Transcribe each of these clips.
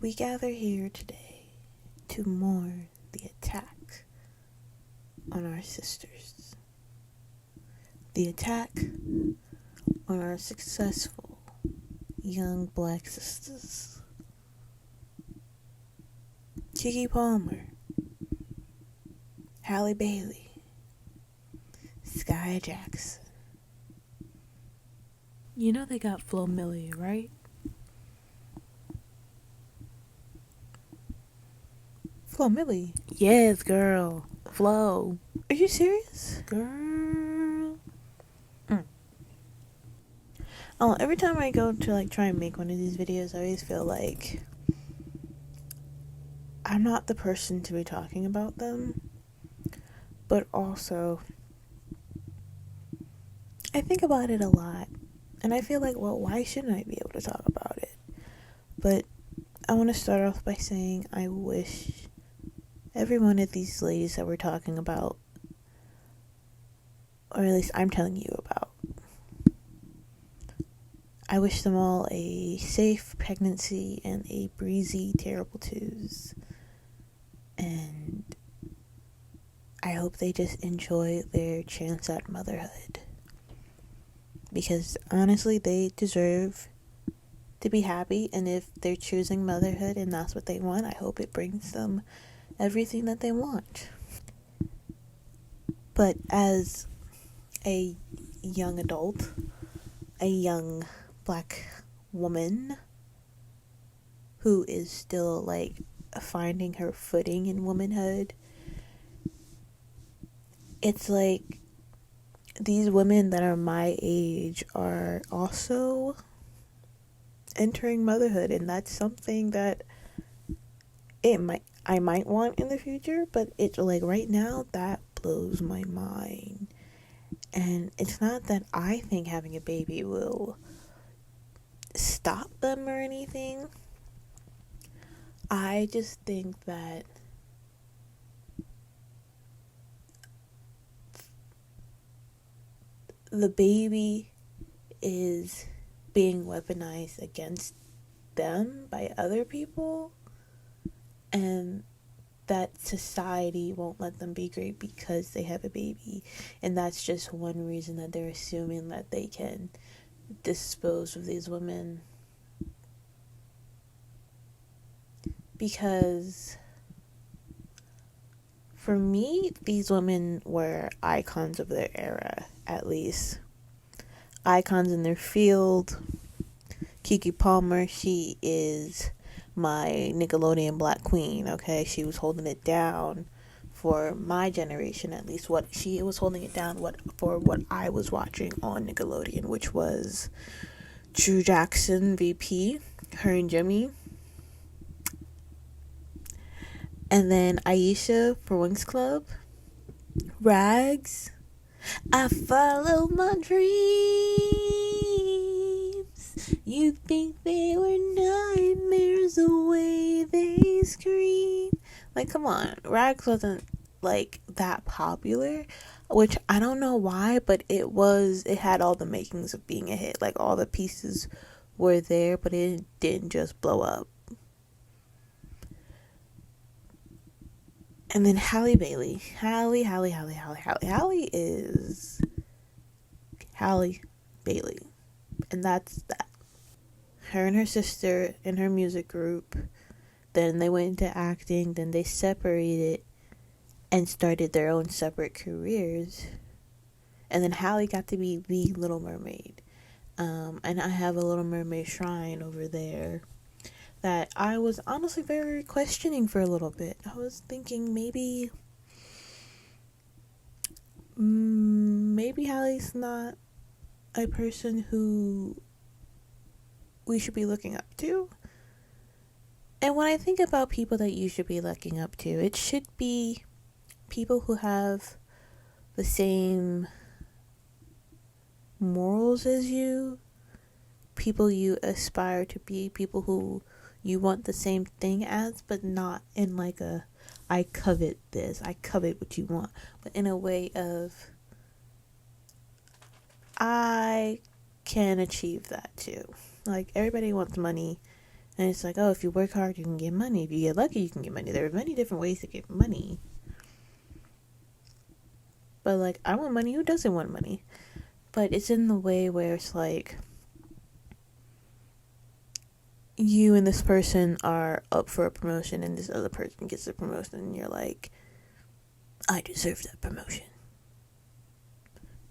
We gather here today to mourn the attack on our sisters. The attack on our successful young black sisters. Keke Palmer, Halle Bailey, Skai Jackson. You know they got Flo Milli, right? Flo Milli? Yes, girl. Flo. Are you serious? Girl. Oh, every time I go to try and make one of these videos, I always feel like I'm not the person to be talking about them. But also, I think about it a lot. And I feel like, well, why shouldn't I be able to talk about it? But I want to start off by saying I wish every one of these ladies that we're talking about, or at least I'm telling you about, I wish them all a safe pregnancy and a breezy, terrible twos. And I hope they just enjoy their chance at motherhood. Because honestly, they deserve to be happy. And if they're choosing motherhood and that's what they want, I hope it brings them everything that they want. But as a young adult, a young black woman who is still finding her footing in womanhood, it's like these women that are my age are also entering motherhood, and that's something that I might want in the future, but it's right now that blows my mind. And it's not that I think having a baby will stop them or anything. I just think that the baby is being weaponized against them by other people, and that society won't let them be great because they have a baby. And that's just one reason that they're assuming that they can dispose of these women. Because for me, these women were icons of their era, at least. Icons in their field. Keke Palmer, she is my Nickelodeon Black Queen, okay? She was holding it down for my generation, at least. She was holding it down for what I was watching on Nickelodeon, which was Drew Jackson, VP, her and Jimmy. And then Aisha for Winx Club. Rags. I follow my dreams. You think they were nightmares the way they scream. Come on. Rags wasn't that popular, which I don't know why, but it had all the makings of being a hit. All the pieces were there, but it didn't just blow up. And then Halle Bailey. Halle is Halle Bailey. And that's that. Her and her sister in her music group. Then they went into acting. Then they separated and started their own separate careers. And then Halle got to be the Little Mermaid. And I have a Little Mermaid shrine over there that I was honestly very questioning for a little bit. I was thinking maybe Halle's not a person who we should be looking up to. And when I think about people that you should be looking up to, it should be people who have the same morals as you, people you aspire to be, people who you want the same thing as, but not in I covet this, I covet what you want, but in a way of I can achieve that too. Everybody wants money, And it's like, oh, if you work hard, you can get money. If you get lucky, you can get money. There are many different ways to get money. But, like, I want money. Who doesn't want money? But it's in the way where it's like, you and this person are up for a promotion, and this other person gets a promotion, and you're like, I deserve that promotion.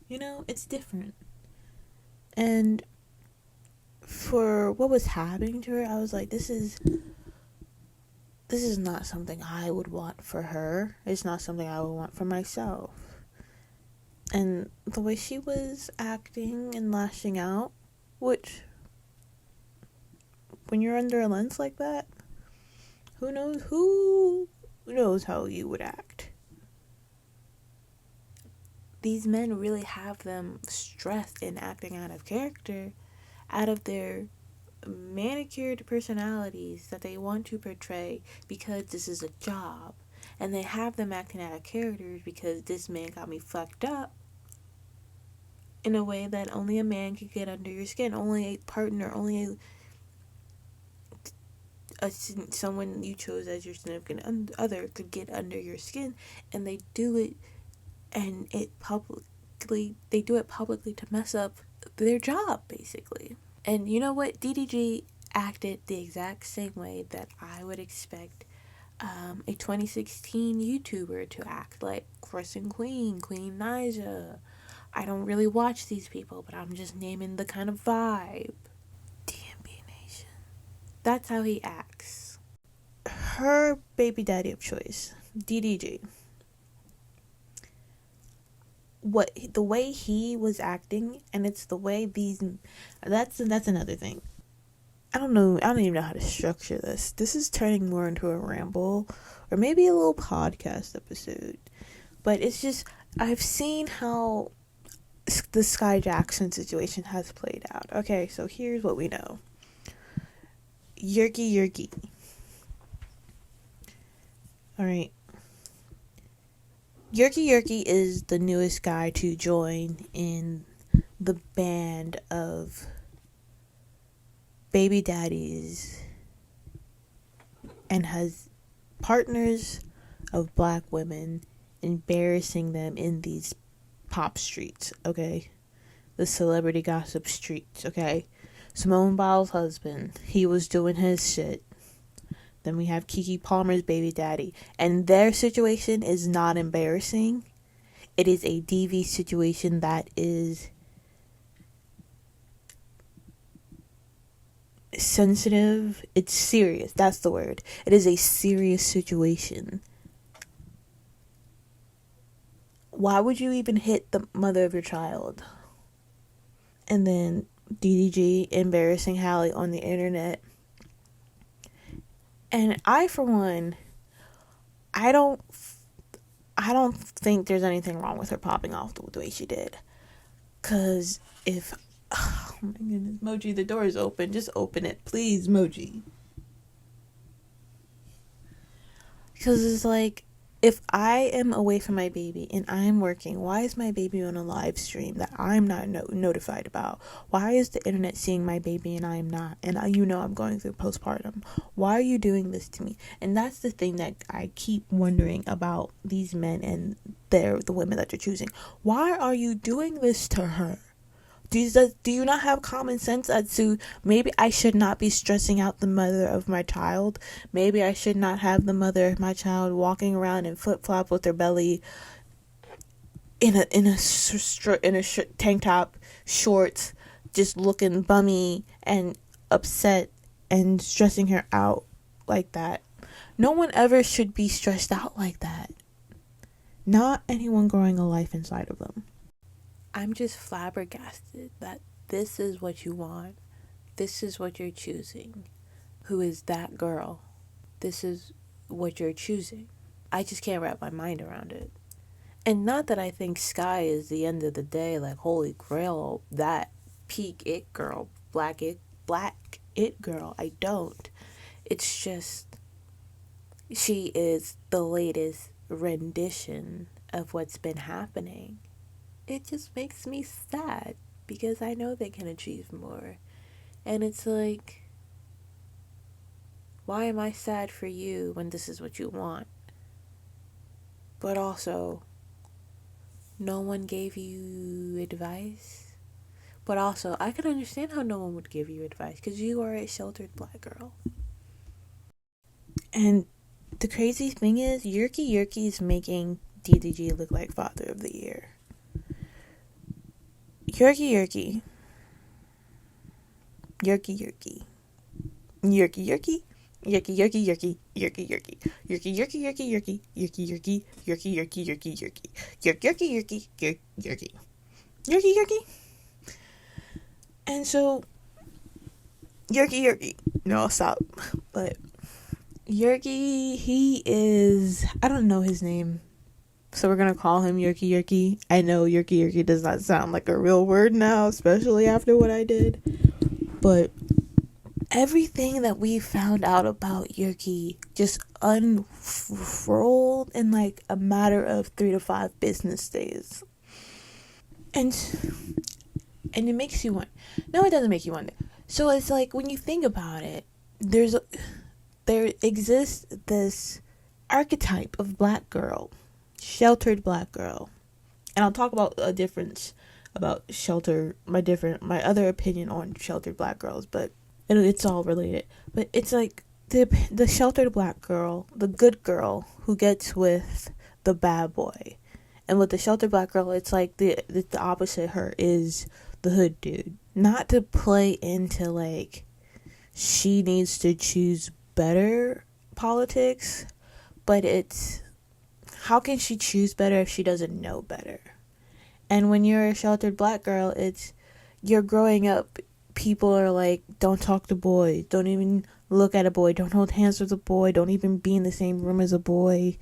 You know, it's different. And for what was happening to her, I was like, this is not something I would want for her. It's not something I would want for myself. And the way she was acting and lashing out, which, when you're under a lens like that, who knows how you would act. These men really have them stressed and acting out of character, out of their manicured personalities that they want to portray because this is a job. And they have them acting out of characters because this man got me fucked up in a way that only a man could get under your skin. Only a partner, only someone you chose as your significant other could get under your skin. And they do it, and they do it publicly to mess up their job, basically. And you know what? DDG acted the exact same way that I would expect a 2016 YouTuber to act, like Chris and Queen Nija. I don't really watch these people, but I'm just naming the kind of vibe. DMB Nation. That's how he acts. Her baby daddy of choice, DDG. The way he was acting, and it's the way that's another thing. I don't even know how to structure this. This is turning more into a ramble, or maybe a little podcast episode. But it's just, I've seen how the Sky Jackson situation has played out. Okay, so here's what we know. Yerky. Alright. Yerky is the newest guy to join in the band of baby daddies and has partners of black women embarrassing them in these pop streets, okay? The celebrity gossip streets, okay? Simone Biles' husband, he was doing his shit. Then we have Keke Palmer's baby daddy, and their situation is not embarrassing. It is a DV situation that is sensitive. It's serious. That's the word. It is a serious situation. Why would you even hit the mother of your child? And then DDG embarrassing Hallie on the internet. And I, for one, I don't think there's anything wrong with her popping off the way she did. Cause oh my goodness, Moji, the door is open. Just open it, please, Moji. Because it's like, if I am away from my baby and I'm working, why is my baby on a live stream that I'm not notified about? Why is the internet seeing my baby and I'm not? And I'm going through postpartum. Why are you doing this to me? And that's the thing that I keep wondering about these men and the women that they're choosing. Why are you doing this to her? Do you not have common sense as to, maybe I should not be stressing out the mother of my child? Maybe I should not have the mother of my child walking around in flip-flop with their belly in a tank top, shorts, just looking bummy and upset and stressing her out like that. No one ever should be stressed out like that. Not anyone growing a life inside of them. I'm just flabbergasted that this is what you want. This is what you're choosing. Who is that girl? This is what you're choosing. I just can't wrap my mind around it. And not that I think Sky is the end of the day, like holy grail, that peak it girl, black it girl. I don't. It's just, she is the latest rendition of what's been happening. It just makes me sad because I know they can achieve more. And it's like, why am I sad for you when this is what you want? But also, no one gave you advice. But also, I can understand how no one would give you advice because you are a sheltered black girl. And the crazy thing is, Yerky is making DDG look like Father of the Year. Yerky. And so, Yerky. No, stop. But Yerky, he is, I don't know his name, so we're gonna call him Yerky. I know Yerky does not sound like a real word now, especially after what I did. But everything that we found out about Yerky just unrolled in like a matter of 3 to 5 business days. And it makes you wonder. No, it doesn't make you wonder. So it's like, when you think about it, there exists this archetype of black girl, sheltered black girl. And I'll talk about a difference about shelter, my other opinion on sheltered black girls, but it's all related. But it's like the sheltered black girl, the good girl who gets with the bad boy. And with the sheltered black girl, it's like the opposite of her is the hood dude. Not to play into like she needs to choose better politics, but it's how can she choose better if she doesn't know better? And when you're a sheltered black girl, it's you're growing up, people are like, don't talk to boys, don't even look at a boy, don't hold hands with a boy, don't even be in the same room as a boy,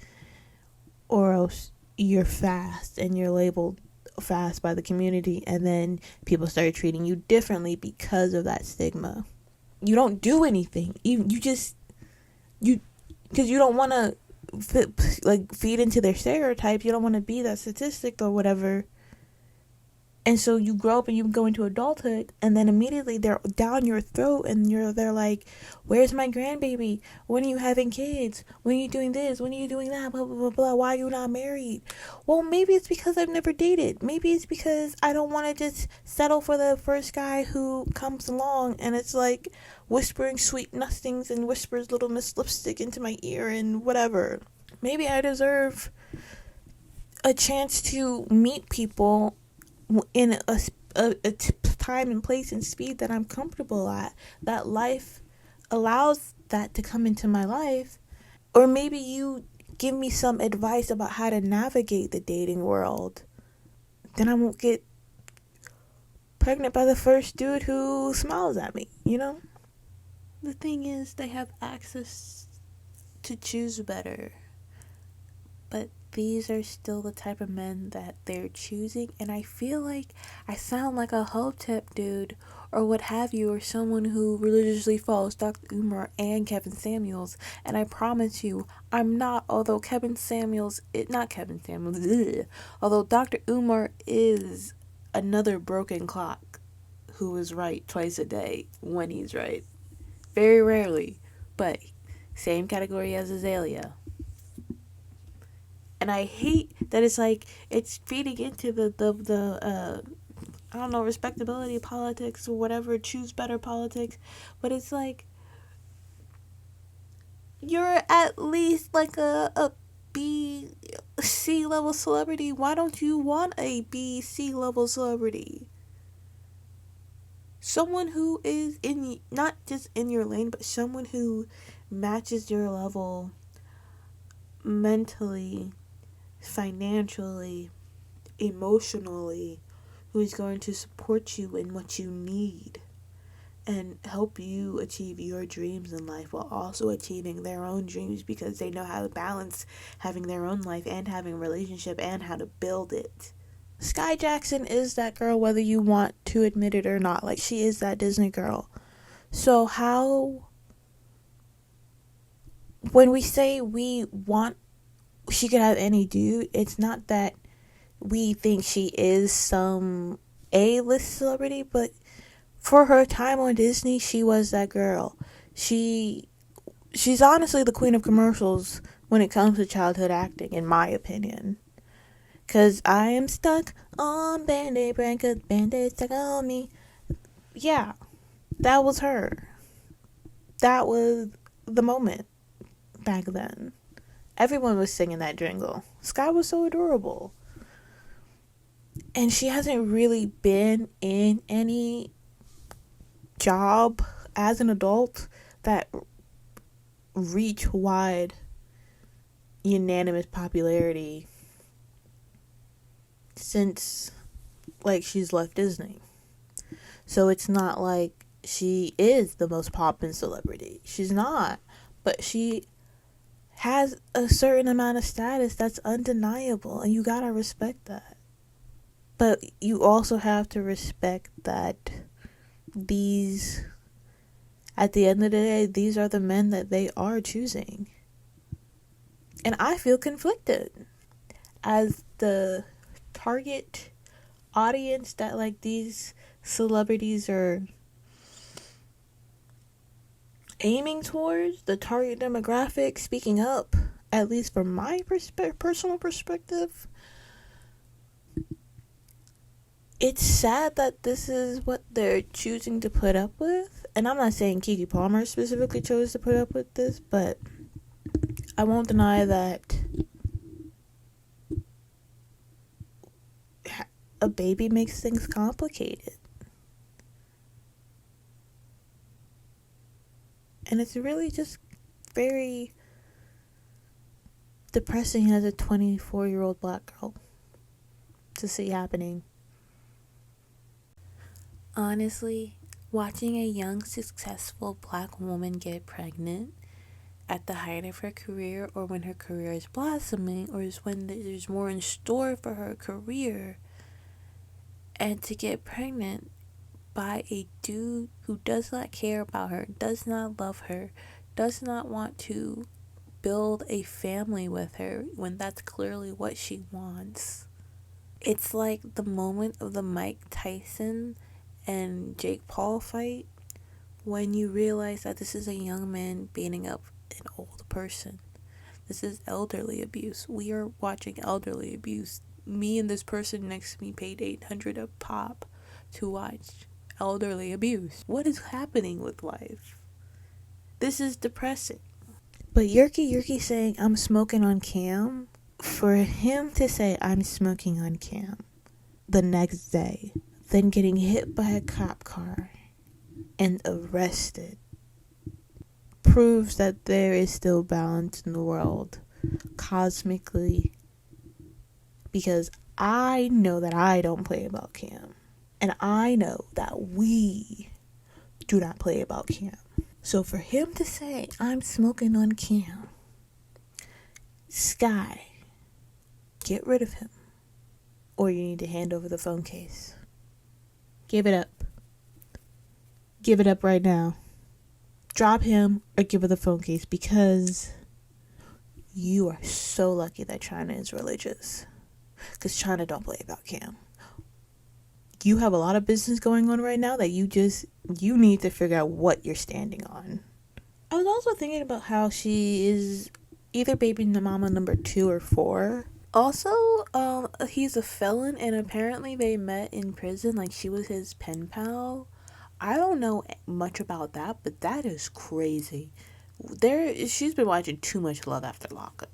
or else you're fast, and you're labeled fast by the community, and then people start treating you differently because of that stigma. You don't do anything, you because you don't want to feed into their stereotypes, you don't want to be that statistic or whatever. And so you grow up and you go into adulthood, and then immediately they're down your throat, and they're like, where's my grandbaby? When are you having kids? When are you doing this? When are you doing that? Blah, blah, blah, blah. Why are you not married? Well, maybe it's because I've never dated. Maybe it's because I don't want to just settle for the first guy who comes along, and it's like whispering sweet nothings and whispers Little Miss Lipstick into my ear and whatever. Maybe I deserve a chance to meet people in a time and place and speed that I'm comfortable at, that life allows that to come into my life. Or maybe you give me some advice about how to navigate the dating world, then I won't get pregnant by the first dude who smiles at me, you know? The thing is, they have access to choose better, but these are still the type of men that they're choosing. And I feel like I sound like a hotep dude or what have you, or someone who religiously follows Dr. Umar and Kevin Samuels. And I promise you, I'm not, although although Dr. Umar is another broken clock who is right twice a day when he's right. Very rarely, but same category as Azalea. And I hate that it's like it's feeding into the I don't know, respectability politics or whatever, choose better politics, but it's like you're at least like a B C level celebrity. Why don't you want a B C level celebrity? Someone who is in, not just in your lane, but someone who matches your level mentally, financially, emotionally, who's going to support you in what you need and help you achieve your dreams in life while also achieving their own dreams, because they know how to balance having their own life and having a relationship and how to build it. Skai Jackson is that girl, whether you want to admit it or not. Like, she is that Disney girl. So how, when we say we want she could have any dude, it's not that we think she is some A-list celebrity, but for her time on Disney, she was that girl. She She's honestly the queen of commercials when it comes to childhood acting, in my opinion. Cause I am stuck on Band-Aid brand, cause Band-Aid stuck on me. Yeah, that was her. That was the moment back then. Everyone was singing that jingle. Sky was so adorable. And she hasn't really been in any job as an adult that reach wide unanimous popularity since like she's left Disney. So it's not like she is the most poppin' celebrity. She's not. But she has a certain amount of status that's undeniable, and you gotta respect that. But you also have to respect that these, at the end of the day, these are the men that they are choosing. And I feel conflicted as the target audience that like these celebrities are aiming towards, the target demographic speaking up, at least from my personal perspective. It's sad that this is what they're choosing to put up with. And I'm not saying Keke Palmer specifically chose to put up with this, but I won't deny that a baby makes things complicated. And it's really just very depressing as a 24-year-old black girl to see happening. Honestly, watching a young, successful black woman get pregnant at the height of her career, or when her career is blossoming, or is when there's more in store for her career, and to get pregnant by a dude who does not care about her, does not love her, does not want to build a family with her when that's clearly what she wants. It's like the moment of the Mike Tyson and Jake Paul fight, when you realize that this is a young man beating up an old person. This is elderly abuse. We are watching elderly abuse. Me and this person next to me paid $800 a pop to watch elderly abuse. What is happening with life? This is depressing. But Yerky saying I'm smoking on cam, for him to say I'm smoking on cam the next day, then getting hit by a cop car and arrested, proves that there is still balance in the world cosmically, because I know that I don't play about Cam, and I know that we do not play about Cam. So for him to say I'm smoking on Cam, Sky, get rid of him, or you need to hand over the phone case. Give it up. Give it up right now. Drop him or give her the phone case, because you are so lucky that China is religious. Because China don't play about Cam. You have a lot of business going on right now that you need to figure out what you're standing on. I was also thinking about how she is either baby mama number 2 or 4. Also, he's a felon, and apparently they met in prison, like she was his pen pal. I don't know much about that, but that is crazy. She's been watching too much Love After Lockup.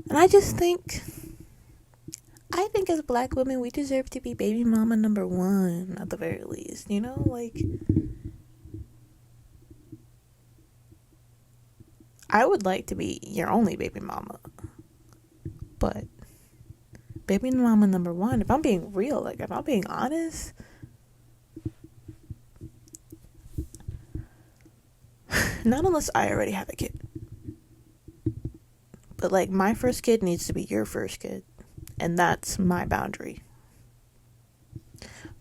And I think as black women, we deserve to be baby mama number 1, at the very least, you know? Like, I would like to be your only baby mama. But baby mama number 1, if I'm being real, like, if I'm being honest, not unless I already have a kid. But, like, my first kid needs to be your first kid. And that's my boundary.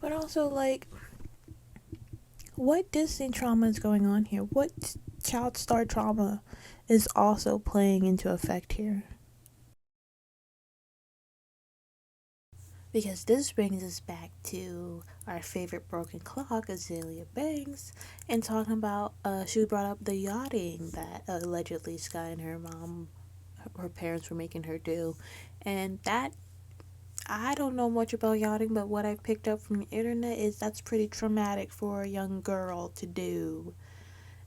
But also, like, what Disney trauma is going on here? What child star trauma is also playing into effect here? Because this brings us back to our favorite broken clock, Azalea Banks, and talking about, she brought up the yachting that allegedly Sky and her parents were making her do. And that, I don't know much about yachting, but what I've picked up from the internet is that's pretty traumatic for a young girl to do.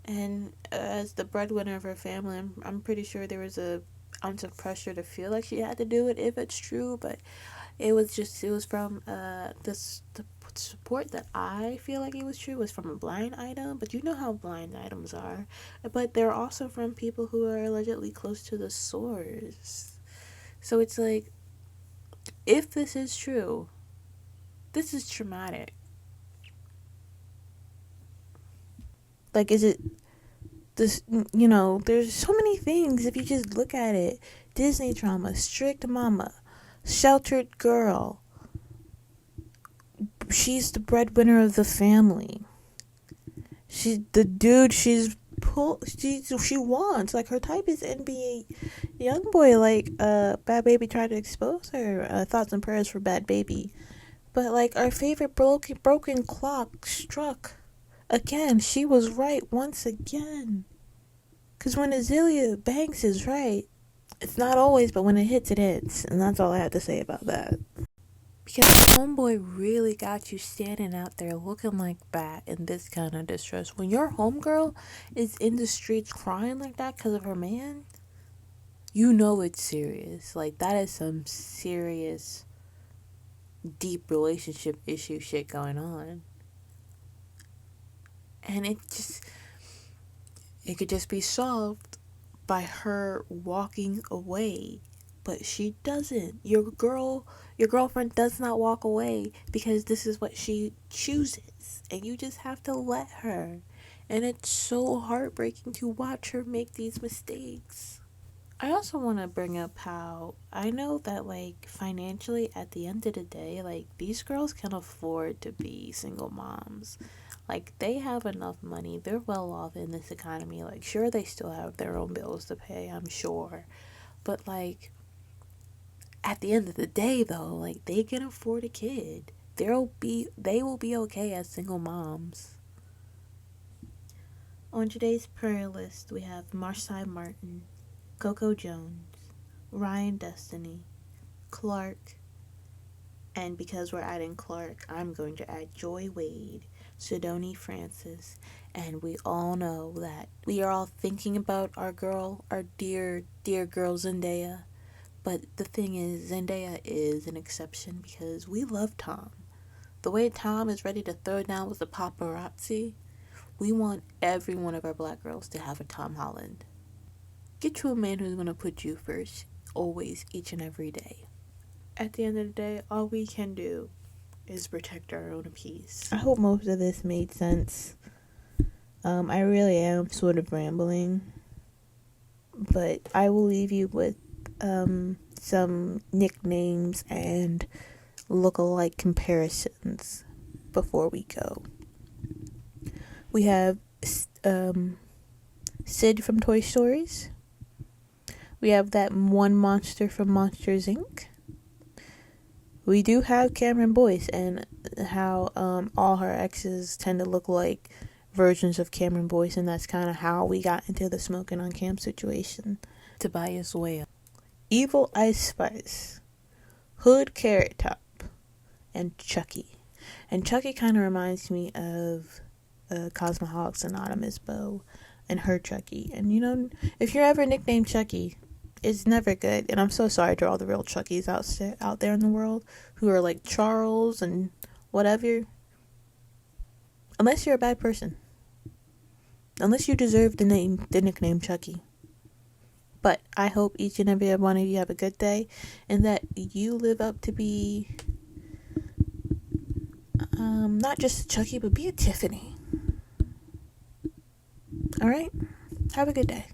And as the breadwinner of her family, I'm pretty sure there was a ounce of pressure to feel like she had to do it if it's true, but it was from the support that I feel like it was true was from a blind item, but you know how blind items are. But they're also from people who are allegedly close to the source. So it's like, if this is true, this is traumatic. Like, is it this? There's so many things if you just look at it. Disney trauma, strict mama, sheltered girl. She's the breadwinner of the family. She wants, like, her type is NBA young boy. Like, Bad Baby tried to expose her. Thoughts and prayers for Bad Baby. But, like, our favorite broken clock struck again. She was right once again. Because when Azalea Banks is right, it's not always, but when it hits, it hits. And that's all I have to say about that. Because homeboy really got you standing out there looking like that in this kind of distress. When your homegirl is in the streets crying like that because of her man, you know it's serious. Like, that is some serious, deep relationship issue shit going on. And it could just be solved by her walking away. But she doesn't. Your girlfriend does not walk away because this is what she chooses. And you just have to let her. And it's so heartbreaking to watch her make these mistakes. I also want to bring up how I know that, like, financially at the end of the day, like, these girls can afford to be single moms. Like, they have enough money. They're well off in this economy. Like, sure, they still have their own bills to pay, I'm sure. But, like, at the end of the day, though, like, they can afford a kid. They will be okay as single moms. On today's prayer list, we have Marsai Martin, Coco Jones, Ryan Destiny, Clark, and because we're adding Clark, I'm going to add Joy Wade, Sidoni Francis, and we all know that we are all thinking about our dear, dear girl Zendaya. But the thing is, Zendaya is an exception because we love Tom. The way Tom is ready to throw down with the paparazzi, we want every one of our black girls to have a Tom Holland. Get you a man who's going to put you first, always, each and every day. At the end of the day, all we can do is protect our own peace. I hope most of this made sense. I really am sort of rambling, but I will leave you with some nicknames and look-alike comparisons before we go. We have Sid from Toy Stories. We have that one monster from Monsters, Inc. We do have Cameron Boyce and how all her exes tend to look like versions of Cameron Boyce, and that's kind of how we got into the smoking on cam situation. Tobias Whale, Evil Ice Spice, Hood Carrot Top, and Chucky. And Chucky kind of reminds me of Cosmoholics Anonymous Bo and her Chucky. And if you're ever nicknamed Chucky, it's never good. And I'm so sorry to all the real Chuckies out there in the world who are like Charles and whatever. Unless you're a bad person. Unless you deserve the nickname Chucky. But I hope each and every one of you have a good day and that you live up to be not just a Chucky, but be a Tiffany. Alright? Have a good day.